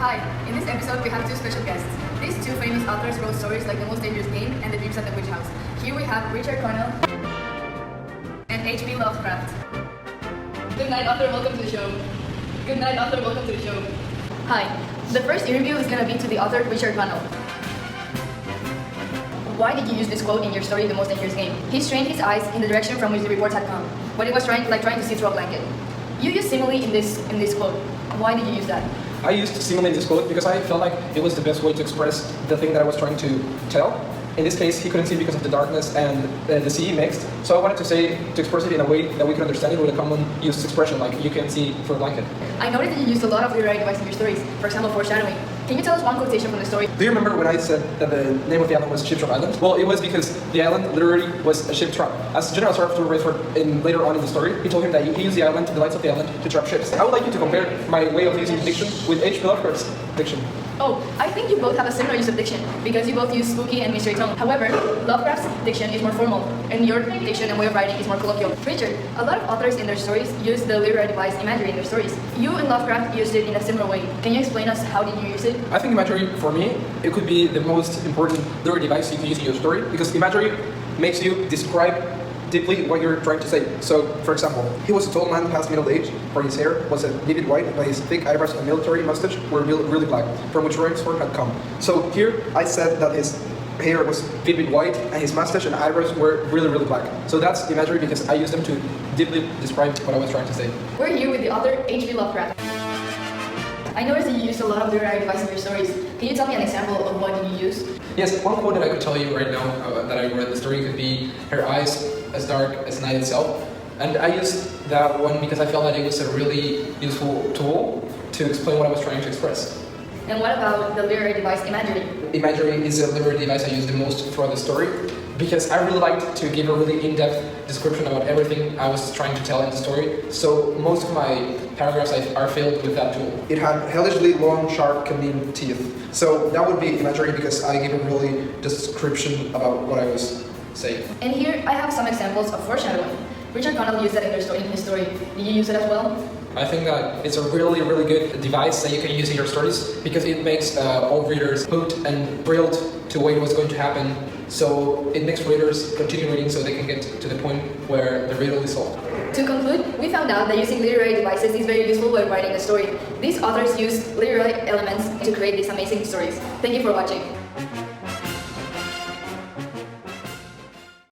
Hi, in this episode we have two special guests. These two famous authors wrote stories like The Most Dangerous Game and The Dreams at the Witch House. Here we have Richard Connel and H.P. Lovecraft. Good night, author, welcome to the show. Good night, author, welcome to the show. Hi, the first interview is going to be to the author Richard Connel. Why did you use this quote in your story, The Most Dangerous Game? He strained his eyes in the direction from which the reports had come, but it was trying to see through a blanket. You used simile in this quote. Why did you use that? I used simile in this quote because I felt like it was the best way to express the thing that I was trying to tell. In this case, he couldn't see because of the darkness and the sea mixed. So I wanted to express it in a way that we could understand it with a common used expression, like you can see through a blanket. I noticed that you used a lot of literary devices in your stories, for example, foreshadowing. Can you tell us one quotation from the story? Do you remember when I said that the name of the island was Ship Trap Island? Well, it was because the island literally was a ship trap. As General Sir later on in the story, he told him that he used the island, the lights of the island, to trap ships. I would like you to compare my way of using diction with H.P. Lovecraft's diction. Oh, I think you both have a similar use of diction, because you both use spooky and mystery tone. However, Lovecraft's diction is more formal, and your diction and way of writing is more colloquial. Richard, a lot of authors in their stories use the literary device imagery in their stories. You and Lovecraft used it in a similar way. Can you explain us how did you use it? I think imagery, for me, it could be the most important literary device you can use in your story, because imagery makes you describe deeply what you're trying to say. So, for example, he was a tall man past middle age, for his hair was a vivid white, but his thick eyebrows and military mustache were really black, from which Roy's sword had come. So here, I said that his hair was vivid white, and his mustache and eyebrows were really black. So that's imagery because I used them to deeply describe what I was trying to say. We're here with the author H.P. Lovecraft. I noticed that you used a lot of literary devices in your stories. Can you tell me an example of what you used? Yes, one quote that I could tell you right now that I read in the story could be, "Her eyes as dark as night itself." And I used that one because I felt that it was a really useful tool to explain what I was trying to express. And what about the literary device imagery? Imagery is a literary device I use the most throughout the story because I really liked to give a really in-depth description about everything I was trying to tell in the story. So most of my paragraphs are filled with that tool. It had hellishly long, sharp, convenient teeth. So that would be imagery because I gave a really description about what I was saying. And here I have some examples of foreshadowing. Richard Connell used that in his story. Did you use it as well? I think that it's a really good device that you can use in your stories because it makes all readers hooked and thrilled to wait what's going to happen. So it makes readers continue reading so they can get to the point where the riddle is solved. To conclude, we found out that using literary devices is very useful when writing a story. These authors use literary elements to create these amazing stories. Thank you for watching.